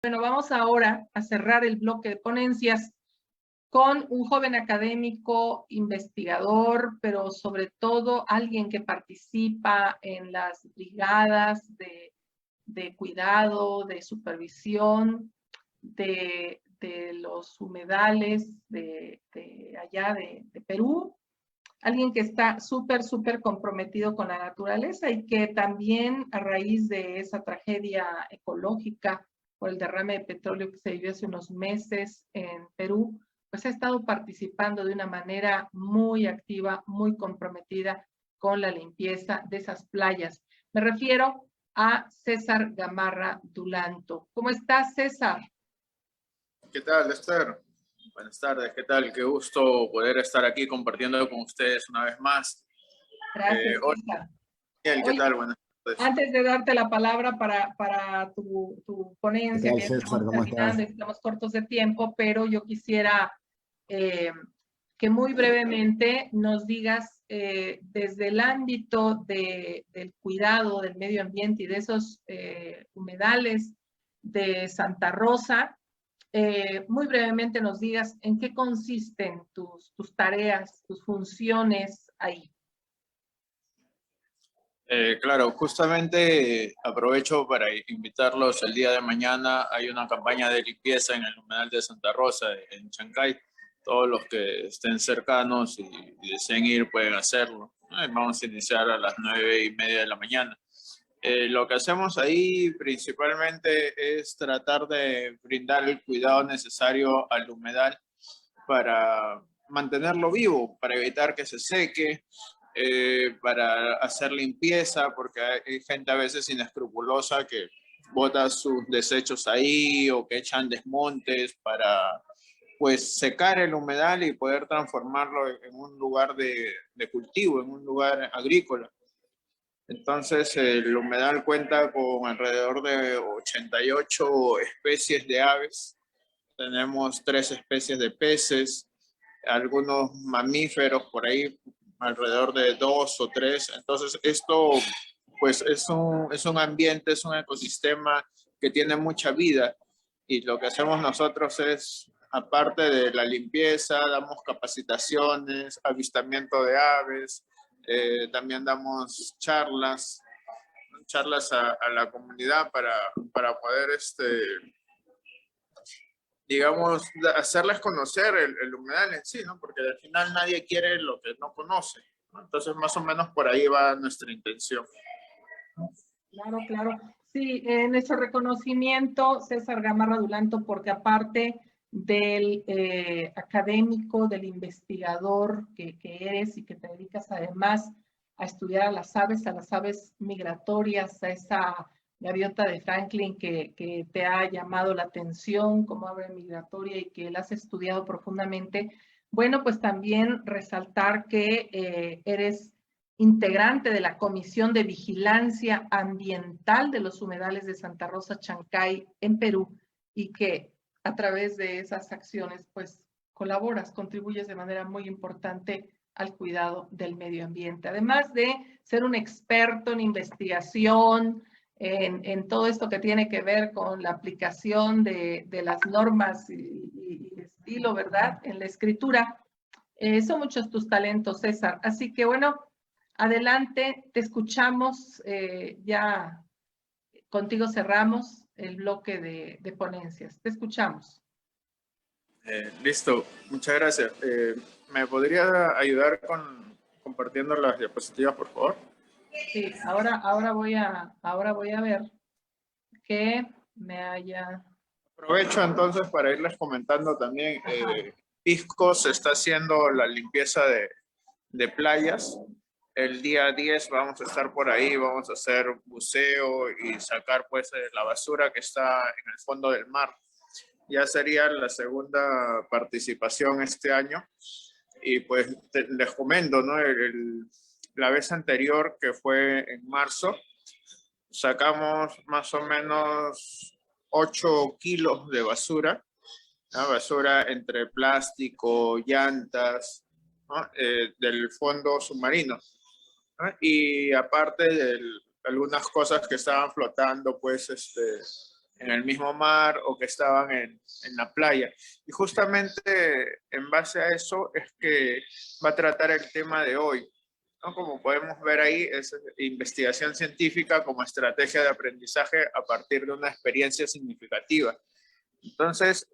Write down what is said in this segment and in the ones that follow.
Bueno, vamos ahora a cerrar el bloque de ponencias con un joven académico, investigador, pero sobre todo alguien que participa en las brigadas de cuidado, de supervisión de los humedales de allá de Perú. Alguien que está súper comprometido con la naturaleza y que también a raíz de esa tragedia ecológica por el derrame de petróleo que se vivió hace unos meses en Perú, pues ha estado participando de una manera muy activa, muy comprometida con la limpieza de esas playas. Me refiero a César Gamarra Dulanto. ¿Cómo estás, César? ¿Qué tal, Esther? Buenas tardes, ¿qué tal? Qué gusto poder estar aquí compartiendo con ustedes una vez más. Gracias, César. ¿Qué tal? Buenas tardes. Antes de darte la palabra para tu ponencia, que estamos terminando y estamos cortos de tiempo, pero yo quisiera que muy brevemente nos digas desde el ámbito del cuidado del medio ambiente y de esos humedales de Santa Rosa, muy brevemente nos digas en qué consisten tus tareas, tus funciones ahí. Claro, justamente aprovecho para invitarlos el día de mañana. Hay una campaña de limpieza en el humedal de Santa Rosa, en Chancay. Todos los que estén cercanos y deseen ir pueden hacerlo. Vamos a iniciar a las 9:30 de la mañana. Lo que hacemos ahí principalmente es tratar de brindar el cuidado necesario al humedal para mantenerlo vivo, para evitar que se seque, para hacer limpieza, porque hay gente a veces inescrupulosa que bota sus desechos ahí o que echan desmontes para pues secar el humedal y poder transformarlo en un lugar de cultivo, en un lugar agrícola. Entonces el humedal cuenta con alrededor de 88 especies de aves. Tenemos 3 especies de peces, algunos mamíferos por ahí, alrededor de 2 o 3. Entonces esto pues es un ambiente, es un ecosistema que tiene mucha vida, y lo que hacemos nosotros es, aparte de la limpieza, damos capacitaciones, avistamiento de aves, también damos charlas a la comunidad para poder digamos, hacerles conocer el humedal en sí, ¿no? Porque al final nadie quiere lo que no conoce, ¿no? Entonces, más o menos por ahí va nuestra intención. Claro. Sí, nuestro reconocimiento, César Gamarra Dulanto, porque aparte del académico, del investigador que eres y que te dedicas además a estudiar a las aves migratorias, a esa gaviota de Franklin que te ha llamado la atención como ave migratoria y que la has estudiado profundamente. Bueno, pues también resaltar que eres integrante de la Comisión de Vigilancia Ambiental de los Humedales de Santa Rosa, Chancay, en Perú, y que a través de esas acciones, pues, colaboras, contribuyes de manera muy importante al cuidado del medio ambiente. Además de ser un experto en investigación, en todo esto que tiene que ver con la aplicación de las normas y estilo, ¿verdad? En la escritura. Son muchos tus talentos, César. Así que, bueno, adelante, te escuchamos. Ya contigo cerramos el bloque de ponencias. Te escuchamos. Listo, muchas gracias. ¿Me podría ayudar compartiendo las diapositivas, por favor? Sí, ahora voy a ver que me haya... Aprovecho entonces para irles comentando también. Pisco se está haciendo la limpieza de playas. El día 10 vamos a estar por ahí, vamos a hacer buceo y sacar pues la basura que está en el fondo del mar. Ya sería la segunda participación este año. Y pues les comento, ¿no? La vez anterior, que fue en marzo, sacamos más o menos 8 kilos de basura, ¿no? Basura entre plástico, llantas, ¿no? Del fondo submarino, ¿no? Y aparte de algunas cosas que estaban flotando pues en el mismo mar o que estaban en la playa. Y justamente en base a eso es que va a tratar el tema de hoy, ¿no? Como podemos ver ahí, es investigación científica como estrategia de aprendizaje a partir de una experiencia significativa. Entonces,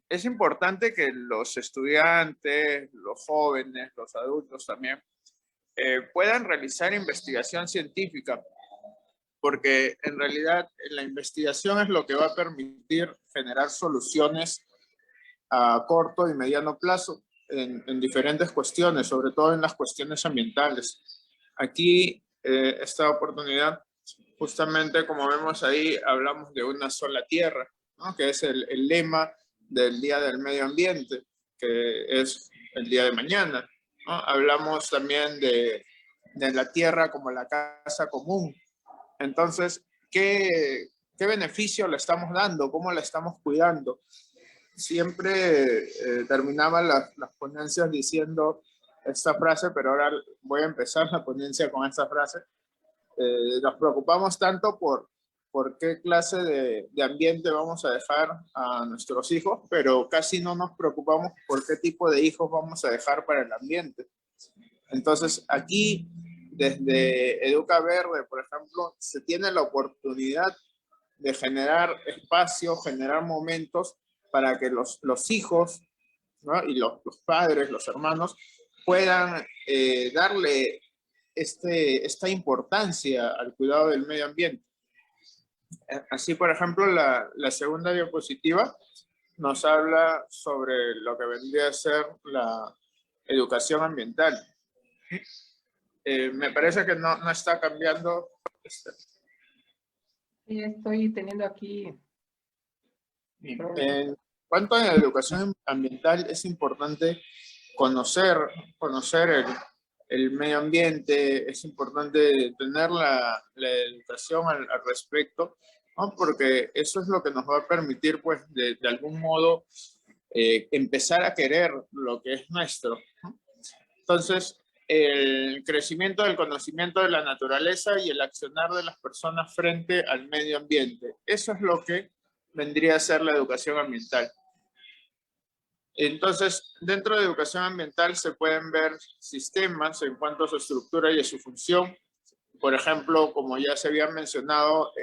es importante que los estudiantes, los jóvenes, los adultos también, puedan realizar investigación científica, porque en realidad la investigación es lo que va a permitir generar soluciones a corto y mediano plazo en diferentes cuestiones, sobre todo en las cuestiones ambientales. Aquí, esta oportunidad, justamente como vemos ahí, hablamos de una sola tierra, ¿no? Que es el lema del Día del Medio Ambiente, que es el día de mañana, ¿no? Hablamos también de la tierra como la casa común. Entonces, ¿qué beneficio le estamos dando? ¿Cómo la estamos cuidando? Siempre terminaba las ponencias diciendo esta frase, pero ahora voy a empezar la ponencia con esta frase. Nos preocupamos tanto por qué clase de ambiente vamos a dejar a nuestros hijos, pero casi no nos preocupamos por qué tipo de hijos vamos a dejar para el ambiente. Entonces, aquí, desde Educa Verde, por ejemplo, se tiene la oportunidad de generar espacios, generar momentos para que los hijos, ¿no? Y los padres, los hermanos, puedan darle esta importancia al cuidado del medio ambiente. Así, por ejemplo, la segunda diapositiva nos habla sobre lo que vendría a ser la educación ambiental. Me parece que no está cambiando. Sí, estoy teniendo aquí. En cuanto a la educación ambiental, es importante conocer el medio ambiente, es importante tener la educación al respecto, ¿no? Porque eso es lo que nos va a permitir, pues, de algún modo, empezar a querer lo que es nuestro, ¿no? Entonces, el crecimiento del conocimiento de la naturaleza y el accionar de las personas frente al medio ambiente. Eso es lo que vendría a ser la educación ambiental. Entonces, dentro de educación ambiental se pueden ver sistemas en cuanto a su estructura y a su función. Por ejemplo, como ya se había mencionado,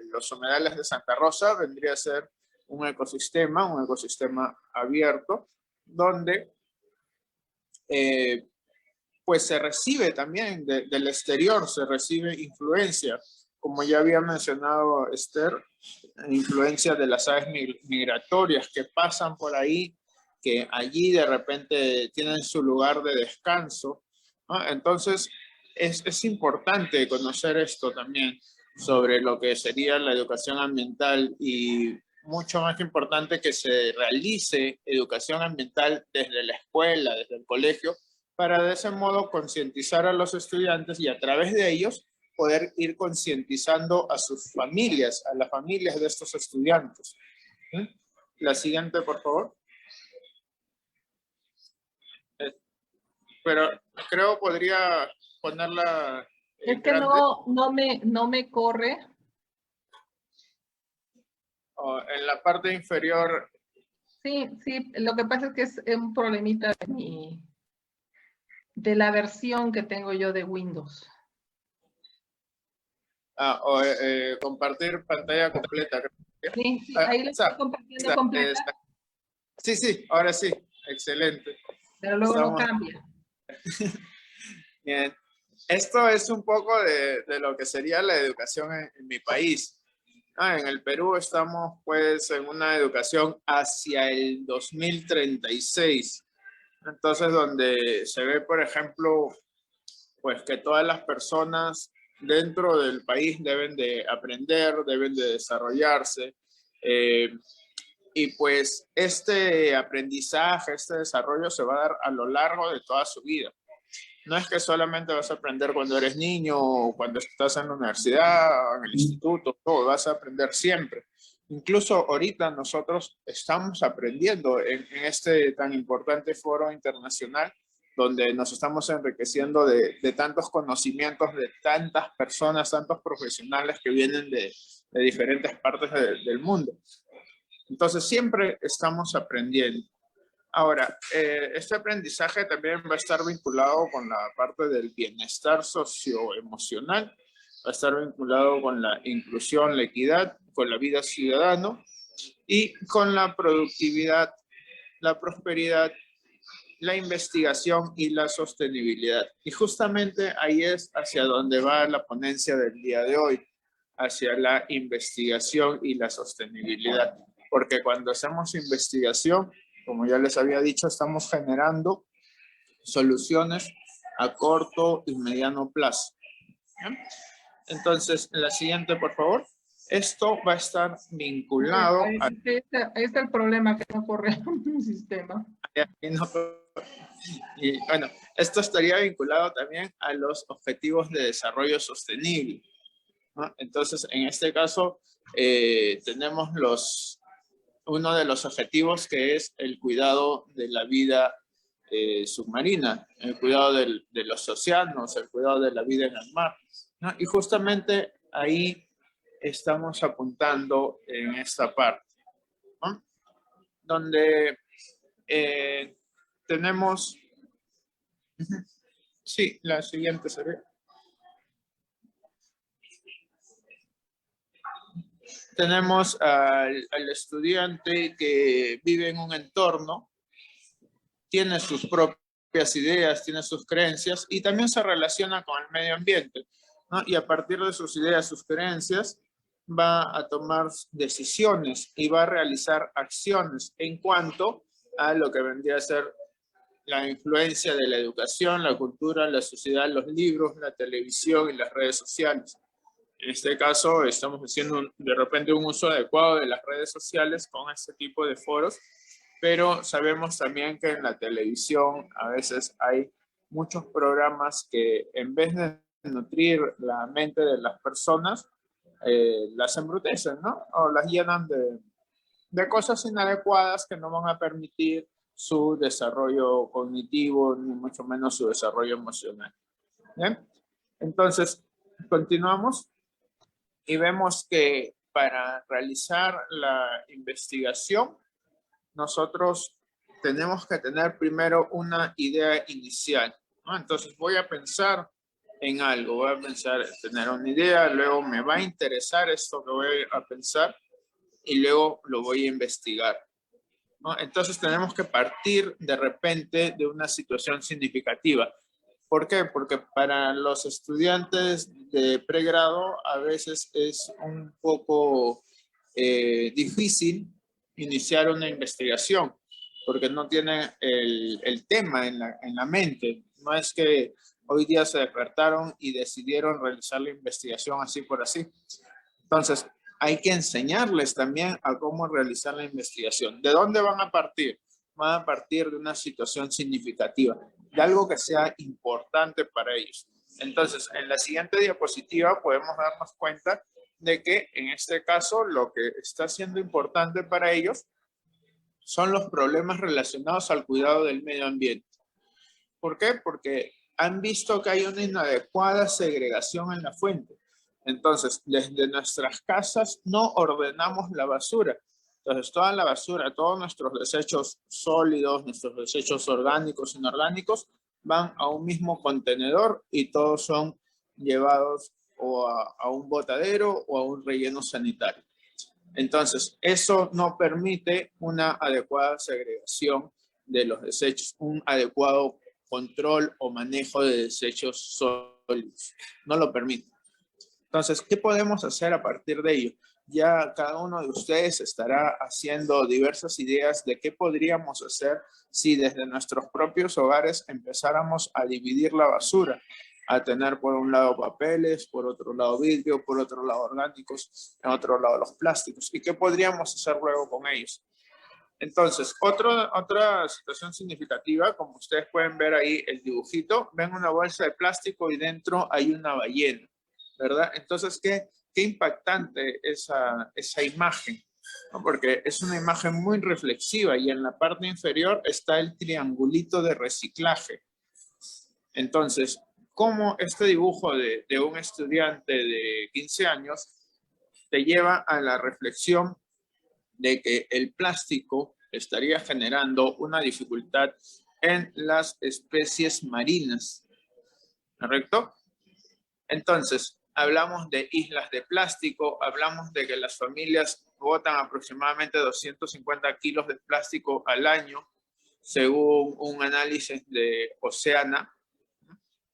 los humedales de Santa Rosa vendría a ser un ecosistema abierto, donde pues se recibe también del exterior, se recibe influencia, como ya había mencionado Esther, influencia de las aves migratorias que pasan por ahí, que allí de repente tienen su lugar de descanso, ¿no? Entonces es importante conocer esto también sobre lo que sería la educación ambiental, y mucho más importante que se realice educación ambiental desde la escuela, desde el colegio, para de ese modo concientizar a los estudiantes y a través de ellos poder ir concientizando a sus familias, a las familias de estos estudiantes. ¿Sí? La siguiente, por favor. Pero creo podría ponerla Es que grande. no me corre. En la parte inferior. Sí, lo que pasa es que es un problemita de la versión que tengo yo de Windows. Compartir pantalla completa. Sí, ahí lo estoy compartiendo completa. Sí, ahora sí, excelente. Pero luego no cambia. Bien. Esto es un poco de lo que sería la educación en mi país. En el Perú estamos pues en una educación hacia el 2036. Entonces, donde se ve, por ejemplo, pues que todas las personas dentro del país deben de aprender, deben de desarrollarse. Y pues este aprendizaje, este desarrollo se va a dar a lo largo de toda su vida. No es que solamente vas a aprender cuando eres niño o cuando estás en la universidad, en el instituto, todo, vas a aprender siempre. Incluso ahorita nosotros estamos aprendiendo en este tan importante foro internacional, donde nos estamos enriqueciendo de tantos conocimientos, de tantas personas, tantos profesionales que vienen de de diferentes partes del mundo. Entonces siempre estamos aprendiendo. Ahora, este aprendizaje también va a estar vinculado con la parte del bienestar socioemocional, va a estar vinculado con la inclusión, la equidad, con la vida ciudadana y con la productividad, la prosperidad, la investigación y la sostenibilidad. Y justamente ahí es hacia donde va la ponencia del día de hoy, hacia la investigación y la sostenibilidad. Porque cuando hacemos investigación, como ya les había dicho, estamos generando soluciones a corto y mediano plazo. ¿Bien? Entonces, la siguiente, por favor. Esto va a estar vinculado ahí está el problema, que no corre un sistema. Y bueno, esto estaría vinculado también a los objetivos de desarrollo sostenible, ¿no? Entonces, en este caso, tenemos uno de los objetivos, que es el cuidado de la vida submarina, el cuidado de los océanos, el cuidado de la vida en el mar, ¿no? Y justamente ahí estamos apuntando en esta parte, ¿no? Donde tenemos... Sí, la siguiente sería. Tenemos al estudiante que vive en un entorno, tiene sus propias ideas, tiene sus creencias y también se relaciona con el medio ambiente, ¿no? Y a partir de sus ideas, sus creencias, va a tomar decisiones y va a realizar acciones en cuanto a lo que vendría a ser la influencia de la educación, la cultura, la sociedad, los libros, la televisión y las redes sociales. En este caso, estamos haciendo de repente un uso adecuado de las redes sociales con este tipo de foros, pero sabemos también que en la televisión a veces hay muchos programas que, en vez de nutrir la mente de las personas, las embrutecen, ¿no? O las llenan de cosas inadecuadas que no van a permitir su desarrollo cognitivo, ni mucho menos su desarrollo emocional. ¿Bien? Entonces, continuamos y vemos que para realizar la investigación, nosotros tenemos que tener primero una idea inicial, ¿no? Entonces voy a pensar en algo, voy a pensar, tener una idea, luego me va a interesar esto que voy a pensar y luego lo voy a investigar, ¿no? Entonces tenemos que partir de repente de una situación significativa. ¿Por qué? Porque para los estudiantes de pregrado a veces es un poco difícil iniciar una investigación, porque no tienen el tema en la mente. No es que hoy día se despertaron y decidieron realizar la investigación así por así. Entonces, hay que enseñarles también a cómo realizar la investigación. ¿De dónde van a partir? Van a partir de una situación significativa, de algo que sea importante para ellos. Entonces, en la siguiente diapositiva podemos darnos cuenta de que en este caso lo que está siendo importante para ellos son los problemas relacionados al cuidado del medio ambiente. ¿Por qué? Porque han visto que hay una inadecuada segregación en la fuente. Entonces, desde nuestras casas no ordenamos la basura. Entonces, toda la basura, todos nuestros desechos sólidos, nuestros desechos orgánicos, inorgánicos, van a un mismo contenedor y todos son llevados o a un botadero o a un relleno sanitario. Entonces, eso no permite una adecuada segregación de los desechos, un adecuado control o manejo de desechos sólidos. No lo permite. Entonces, ¿qué podemos hacer a partir de ello? Ya cada uno de ustedes estará haciendo diversas ideas de qué podríamos hacer si desde nuestros propios hogares empezáramos a dividir la basura, a tener por un lado papeles, por otro lado vidrio, por otro lado orgánicos, en otro lado los plásticos. ¿Y qué podríamos hacer luego con ellos? Entonces, otra situación significativa, como ustedes pueden ver ahí el dibujito, ven una bolsa de plástico y dentro hay una ballena, ¿verdad? Entonces, qué impactante esa imagen, ¿no? Porque es una imagen muy reflexiva y en la parte inferior está el triangulito de reciclaje. Entonces, ¿cómo este dibujo de un estudiante de 15 años te lleva a la reflexión de que el plástico estaría generando una dificultad en las especies marinas, ¿correcto? Entonces, hablamos de islas de plástico, hablamos de que las familias botan aproximadamente 250 kilos de plástico al año, según un análisis de Oceana.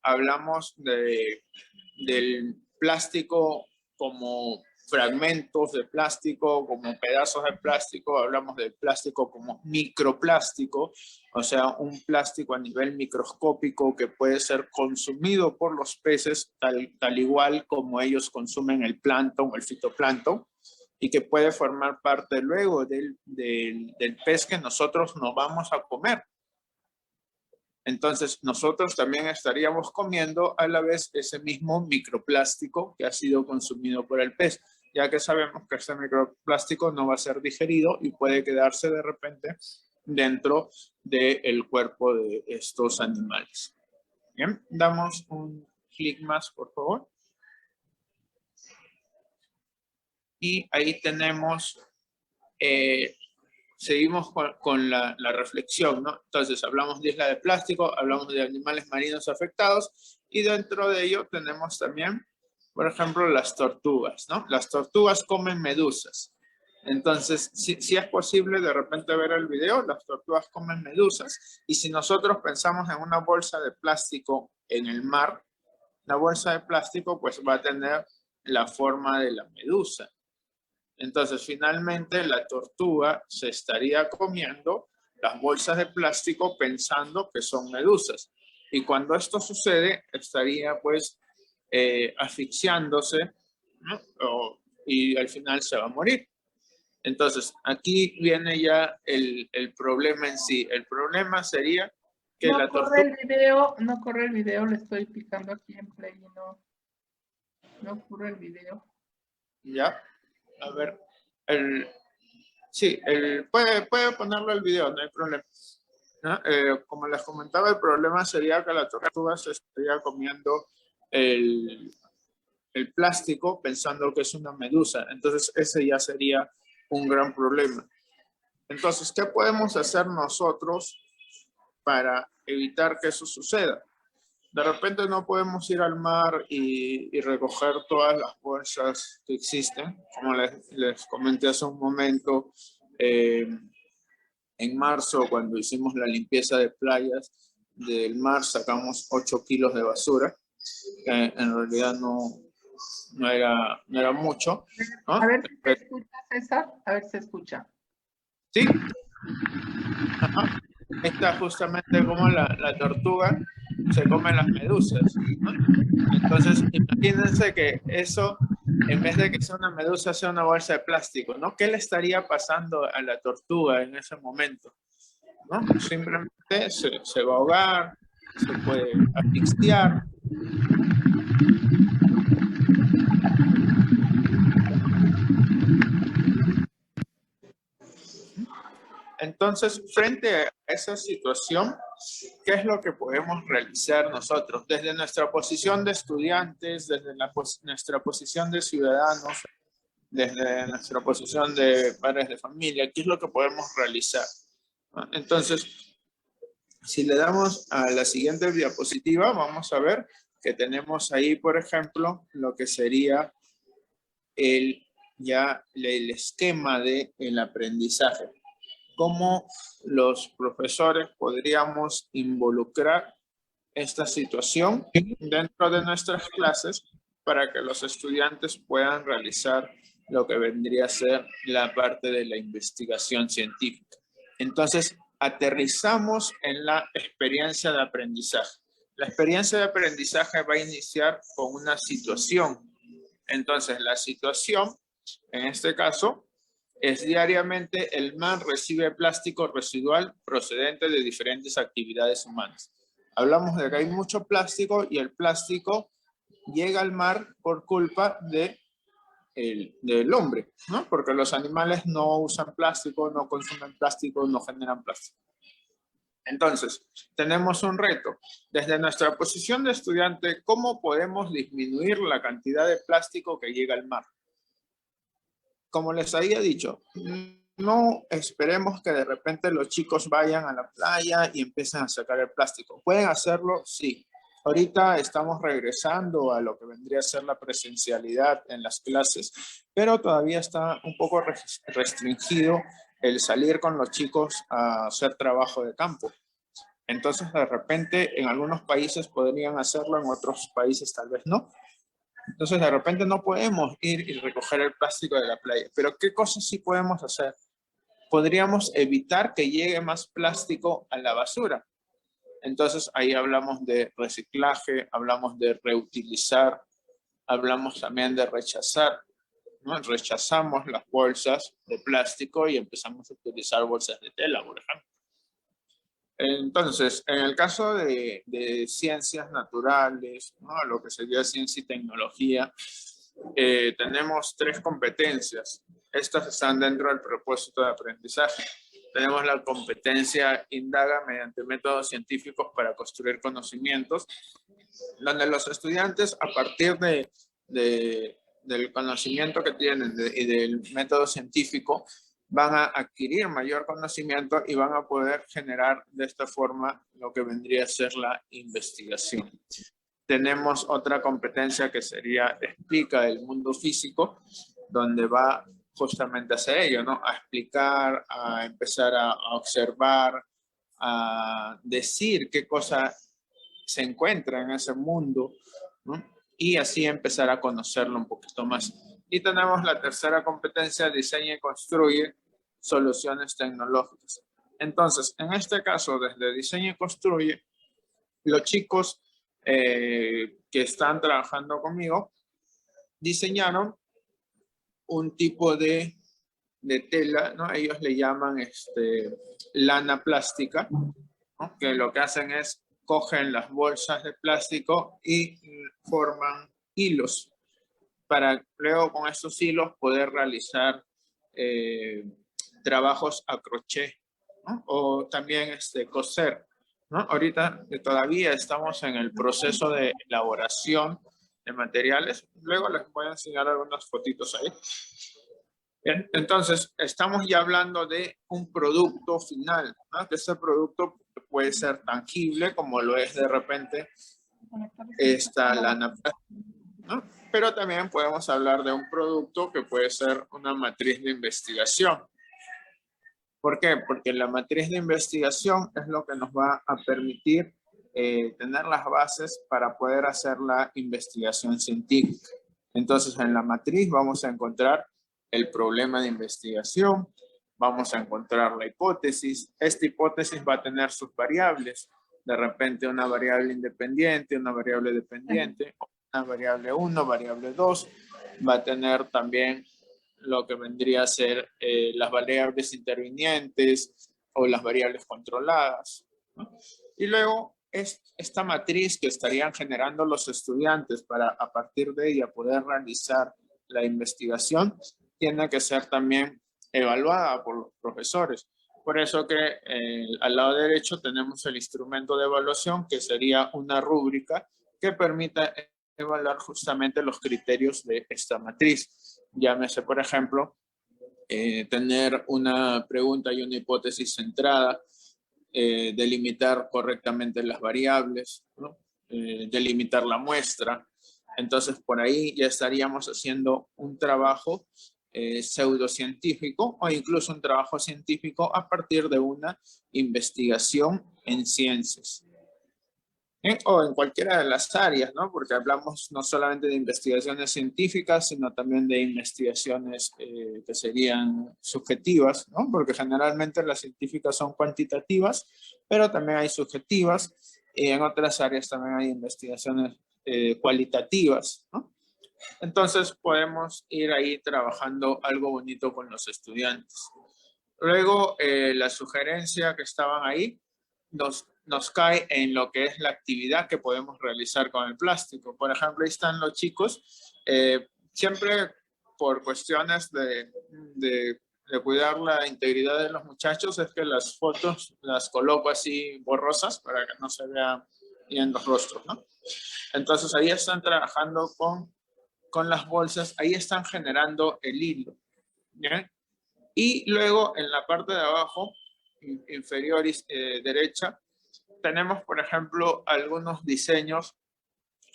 Hablamos del plástico como fragmentos de plástico, como pedazos de plástico, hablamos del plástico como microplástico, o sea, un plástico a nivel microscópico que puede ser consumido por los peces tal igual como ellos consumen el plancton o el fitoplancton, y que puede formar parte luego del pez que nosotros nos vamos a comer. Entonces, nosotros también estaríamos comiendo a la vez ese mismo microplástico que ha sido consumido por el pez, ya que sabemos que ese microplástico no va a ser digerido y puede quedarse de repente dentro del cuerpo de estos animales. Bien, damos un clic más, por favor. Y ahí tenemos... seguimos con la reflexión, ¿no? Entonces, hablamos de isla de plástico, hablamos de animales marinos afectados y dentro de ello tenemos también, por ejemplo, las tortugas, ¿no? Las tortugas comen medusas. Entonces, si es posible de repente ver el video, las tortugas comen medusas y si nosotros pensamos en una bolsa de plástico en el mar, la bolsa de plástico pues va a tener la forma de la medusa. Entonces, finalmente, la tortuga se estaría comiendo las bolsas de plástico pensando que son medusas. Y cuando esto sucede, estaría pues asfixiándose, ¿no? Y al final se va a morir. Entonces, aquí viene ya el problema en sí. El problema sería que la tortuga... No corre el video, le estoy picando aquí en play y no corre el video. Ya. A ver, puede ponerlo el video, no hay problema. ¿No? Como les comentaba, el problema sería que la tortuga se estaría comiendo el plástico pensando que es una medusa. Entonces, ese ya sería un gran problema. Entonces, ¿qué podemos hacer nosotros para evitar que eso suceda? De repente no podemos ir al mar y recoger todas las bolsas que existen. Como les comenté hace un momento, en marzo, cuando hicimos la limpieza de playas del mar, sacamos 8 kilos de basura, que en realidad no era mucho, ¿no? A ver si se escucha, César. A ver si se escucha. Sí. Ajá. Está justamente como la tortuga se come las medusas, ¿no? Entonces, imagínense que eso, en vez de que sea una medusa, sea una bolsa de plástico, ¿no? ¿Qué le estaría pasando a la tortuga en ese momento? ¿No? Simplemente se va a ahogar, se puede asfixiar. Entonces, frente a esa situación, ¿qué es lo que podemos realizar nosotros? Desde nuestra posición de estudiantes, desde nuestra posición de ciudadanos, desde nuestra posición de padres de familia, ¿qué es lo que podemos realizar? Entonces, si le damos a la siguiente diapositiva, vamos a ver que tenemos ahí, por ejemplo, lo que sería el esquema del aprendizaje. ¿Cómo los profesores podríamos involucrar esta situación dentro de nuestras clases para que los estudiantes puedan realizar lo que vendría a ser la parte de la investigación científica? Entonces, aterrizamos en la experiencia de aprendizaje. La experiencia de aprendizaje va a iniciar con una situación. Entonces, la situación, en este caso, es diariamente el mar recibe plástico residual procedente de diferentes actividades humanas. Hablamos de que hay mucho plástico y el plástico llega al mar por culpa del hombre, ¿no? Porque los animales no usan plástico, no consumen plástico, no generan plástico. Entonces, tenemos un reto. Desde nuestra posición de estudiante, ¿cómo podemos disminuir la cantidad de plástico que llega al mar? como les había dicho, no esperemos que de repente los chicos vayan a la playa y empiecen a sacar el plástico. ¿Pueden hacerlo? Sí. Ahorita estamos regresando a lo que vendría a ser la presencialidad en las clases, pero todavía está un poco restringido el salir con los chicos a hacer trabajo de campo. Entonces, de repente, en algunos países podrían hacerlo, en otros países tal vez no. Entonces, de repente no podemos ir y recoger el plástico de la playa. Pero ¿qué cosas sí podemos hacer? Podríamos evitar que llegue más plástico a la basura. Entonces, ahí hablamos de reciclaje, hablamos de reutilizar, hablamos también de rechazar, ¿no? Rechazamos las bolsas de plástico y empezamos a utilizar bolsas de tela, por ejemplo. Entonces, en el caso de ciencias naturales, ¿no? Lo que sería ciencia y tecnología, tenemos 3 competencias. Estas están dentro del propósito de aprendizaje. Tenemos la competencia indaga mediante métodos científicos para construir conocimientos, donde los estudiantes, a partir del conocimiento que tienen y del método científico, van a adquirir mayor conocimiento y van a poder generar de esta forma lo que vendría a ser la investigación. Tenemos otra competencia que sería explica el mundo físico, donde va justamente a hacer ello, ¿no? A explicar, a empezar a observar, a decir qué cosa se encuentra en ese mundo, ¿no? Y así empezar a conocerlo un poquito más. Y tenemos la tercera competencia, diseña y construye soluciones tecnológicas. Entonces, en este caso, desde diseña y construye, los chicos que están trabajando conmigo diseñaron un tipo de tela, ¿no? Ellos le llaman lana plástica, ¿no? Que lo que hacen es cogen las bolsas de plástico y forman hilos para luego con estos hilos poder realizar trabajos a crochet, ¿no? O también coser, ¿no? Ahorita todavía estamos en el proceso de elaboración de materiales. Luego les voy a enseñar algunas fotitos ahí. Bien, entonces, estamos ya hablando de un producto final, ¿no? Que este producto puede ser tangible, como lo es de repente esta lana, ¿no? Pero también podemos hablar de un producto que puede ser una matriz de investigación. ¿Por qué? Porque la matriz de investigación es lo que nos va a permitir tener las bases para poder hacer la investigación científica. Entonces, en la matriz vamos a encontrar el problema de investigación, vamos a encontrar la hipótesis. Esta hipótesis va a tener sus variables, de repente una variable independiente, una variable dependiente, una variable 1, variable 2, va a tener también lo que vendría a ser las variables intervinientes o las variables controladas, ¿no? Y luego esta matriz que estarían generando los estudiantes para a partir de ella poder realizar la investigación, tiene que ser también evaluada por los profesores. Por eso que al lado derecho tenemos el instrumento de evaluación, que sería una rúbrica que permita evaluar justamente los criterios de esta matriz. Llámese, por ejemplo, tener una pregunta y una hipótesis centrada, delimitar correctamente las variables, ¿no? Delimitar la muestra. Entonces, por ahí ya estaríamos haciendo un trabajo pseudocientífico o incluso un trabajo científico a partir de una investigación en ciencias. O en cualquiera de las áreas, ¿no? Porque hablamos no solamente de investigaciones científicas, sino también de investigaciones que serían subjetivas, ¿no? Porque generalmente las científicas son cuantitativas, pero también hay subjetivas, y en otras áreas también hay investigaciones cualitativas, ¿no? Entonces podemos ir ahí trabajando algo bonito con los estudiantes. Luego, la sugerencia que estaban ahí nos cae en lo que es la actividad que podemos realizar con el plástico. Por ejemplo, ahí están los chicos, siempre por cuestiones de cuidar la integridad de los muchachos, es que las fotos las coloco así borrosas para que no se vean bien los rostros, ¿no? Entonces ahí están trabajando con las bolsas, ahí están generando el hilo. ¿bien? Y luego en la parte de abajo, inferior derecha, tenemos, por ejemplo, algunos diseños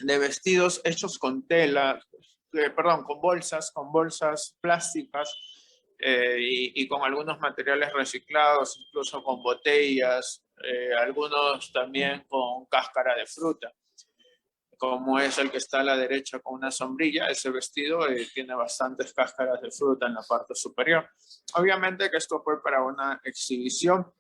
de vestidos hechos con tela, perdón, con bolsas plásticas y con algunos materiales reciclados, incluso con botellas, algunos también con cáscara de fruta, como es el que está a la derecha con una sombrilla. Ese vestido tiene bastantes cáscaras de fruta en la parte superior. Obviamente que esto fue para una exhibición,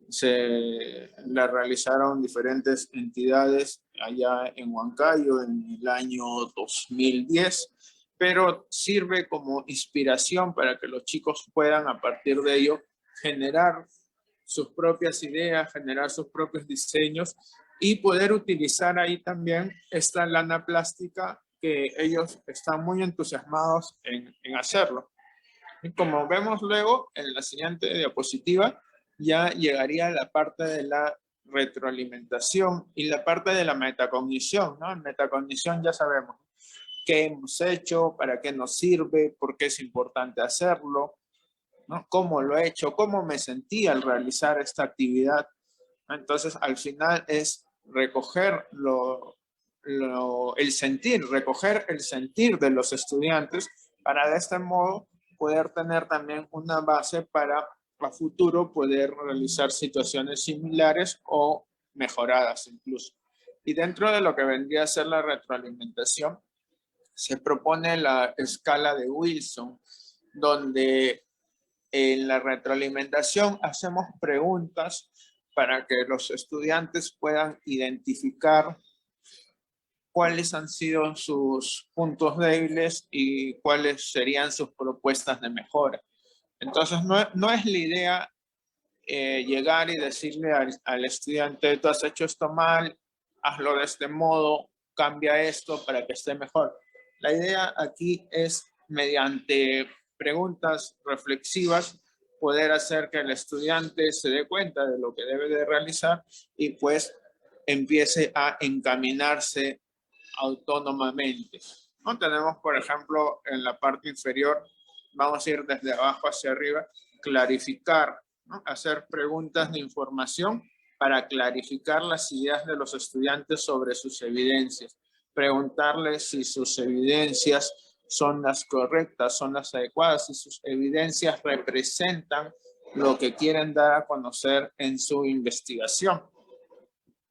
se la realizaron diferentes entidades allá en Huancayo en el año 2010, pero sirve como inspiración para que los chicos puedan a partir de ello generar sus propias ideas, generar sus propios diseños y poder utilizar ahí también esta lana plástica que ellos están muy entusiasmados en hacerlo. Y como vemos luego en la siguiente diapositiva, ya llegaría la parte de la retroalimentación y la parte de la metacognición, ¿no? En metacognición ya sabemos qué hemos hecho, para qué nos sirve, por qué es importante hacerlo, ¿no? Cómo lo he hecho, cómo me sentí al realizar esta actividad. Entonces, al final es recoger el sentir, recoger el sentir de los estudiantes para de este modo poder tener también una base para a futuro poder realizar situaciones similares o mejoradas incluso. Y dentro de lo que vendría a ser la retroalimentación, se propone la escala de Wilson, donde en la retroalimentación hacemos preguntas para que los estudiantes puedan identificar cuáles han sido sus puntos débiles y cuáles serían sus propuestas de mejora. Entonces, no es la idea llegar y decirle al estudiante, tú has hecho esto mal, hazlo de este modo, cambia esto para que esté mejor. La idea aquí es, mediante preguntas reflexivas, poder hacer que el estudiante se dé cuenta de lo que debe de realizar y pues empiece a encaminarse autónomamente, ¿no? Tenemos, por ejemplo, en la parte inferior, vamos a ir desde abajo hacia arriba, clarificar, ¿no? Hacer preguntas de información para clarificar las ideas de los estudiantes sobre sus evidencias. Preguntarles si sus evidencias son las correctas, son las adecuadas, si sus evidencias representan lo que quieren dar a conocer en su investigación.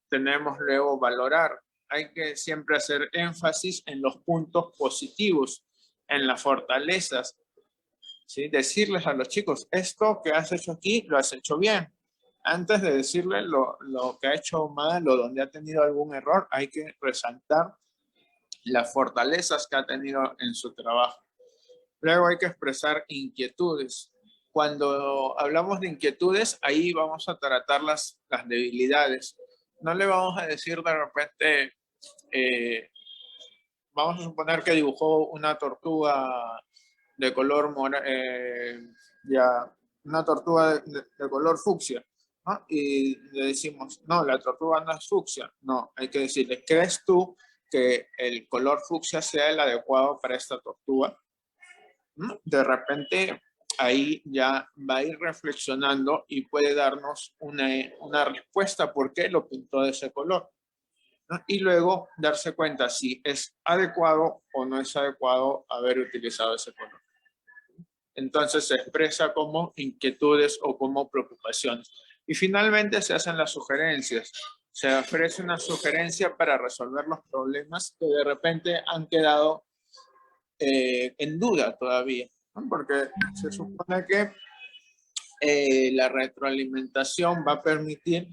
Tenemos luego valorar. Hay que siempre hacer énfasis en los puntos positivos, en las fortalezas, ¿sí? Decirles a los chicos, esto que has hecho aquí, lo has hecho bien. Antes de decirle lo que ha hecho mal o donde ha tenido algún error, hay que resaltar las fortalezas que ha tenido en su trabajo. Luego hay que expresar inquietudes. Cuando hablamos de inquietudes, ahí vamos a tratar las debilidades. No le vamos a decir de repente, vamos a suponer que dibujó una tortuga de color una tortuga de color fucsia, ¿no? Y le decimos, no, la tortuga no es fucsia. No, hay que decirle, ¿crees tú que el color fucsia sea el adecuado para esta tortuga? ¿No? De repente ahí ya va a ir reflexionando y puede darnos una respuesta por qué lo pintó de ese color, ¿no? Y luego darse cuenta si es adecuado o no es adecuado haber utilizado ese color. Entonces se expresa como inquietudes o como preocupaciones. Y finalmente se hacen las sugerencias. Se ofrece una sugerencia para resolver los problemas que de repente han quedado en duda todavía, ¿no? Porque se supone que la retroalimentación va a permitir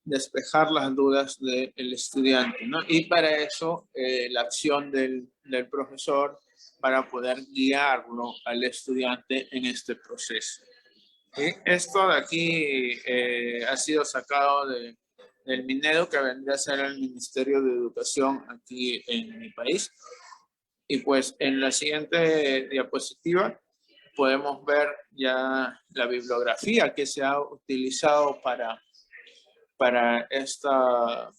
despejar las dudas del estudiante, ¿no? Y para eso la acción del profesor para poder guiarlo al estudiante en este proceso. ¿Sí? Esto de aquí ha sido sacado del Minedo, que vendría a ser el Ministerio de Educación aquí en mi país. Y pues en la siguiente diapositiva podemos ver ya la bibliografía que se ha utilizado para para estas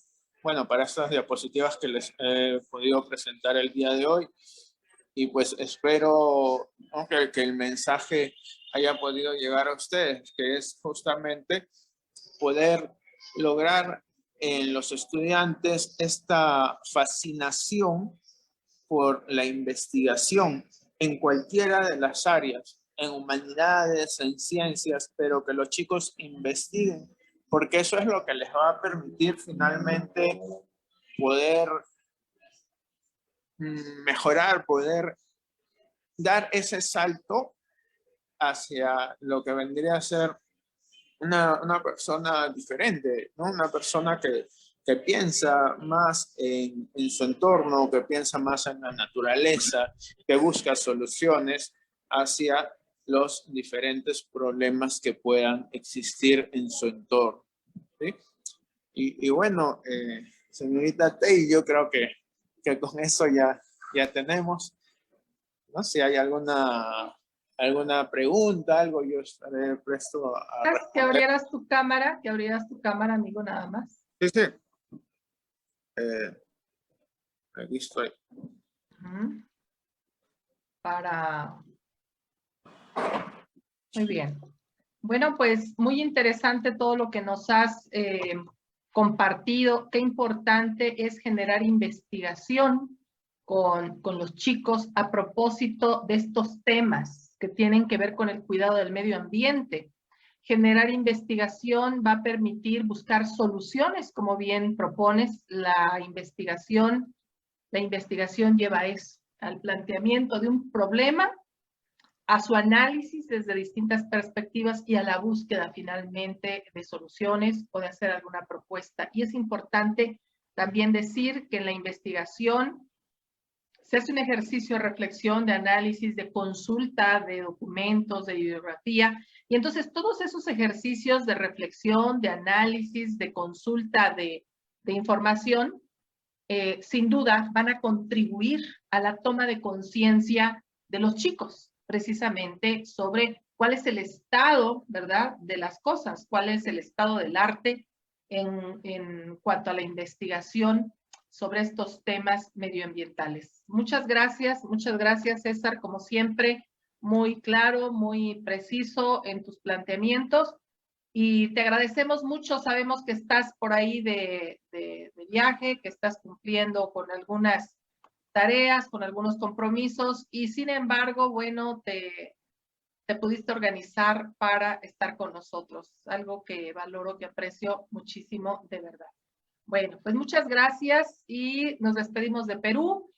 diapositivas que les he podido presentar el día de hoy. y pues espero, ¿no?, que el mensaje haya podido llegar a ustedes, que es justamente poder lograr en los estudiantes esta fascinación por la investigación en cualquiera de las áreas, en humanidades, en ciencias, pero que los chicos investiguen, porque eso es lo que les va a permitir finalmente poder mejorar, poder dar ese salto hacia lo que vendría a ser una persona diferente, ¿no? Una persona que piensa más en su entorno, que piensa más en la naturaleza, que busca soluciones hacia los diferentes problemas que puedan existir en su entorno, ¿sí? Y bueno, señorita Tei, yo creo que con eso ya tenemos, ¿no? Si hay alguna pregunta, algo, yo estaré presto a Que responder. que abrieras tu cámara, amigo, nada más. Sí, sí. Aquí estoy. Muy bien. Bueno, pues muy interesante todo lo que nos has compartido. Qué importante es generar investigación con los chicos a propósito de estos temas que tienen que ver con el cuidado del medio ambiente. Generar investigación va a permitir buscar soluciones, como bien propones. La investigación lleva a eso, al planteamiento de un problema, a su análisis desde distintas perspectivas y a la búsqueda finalmente de soluciones o de hacer alguna propuesta. Y es importante también decir que en la investigación se hace un ejercicio de reflexión, de análisis, de consulta de documentos, de bibliografía, y entonces todos esos ejercicios de reflexión, de análisis, de consulta de información, sin duda van a contribuir a la toma de conciencia de los chicos, precisamente sobre cuál es el estado, ¿verdad?, de las cosas, cuál es el estado del arte en cuanto a la investigación sobre estos temas medioambientales. Muchas gracias, César, como siempre, muy claro, muy preciso en tus planteamientos. Y te agradecemos mucho, sabemos que estás por ahí de viaje, que estás cumpliendo con algunas tareas, con algunos compromisos, y sin embargo, bueno, te pudiste organizar para estar con nosotros, algo que valoro, que aprecio muchísimo, de verdad. Bueno, pues muchas gracias y nos despedimos de Perú.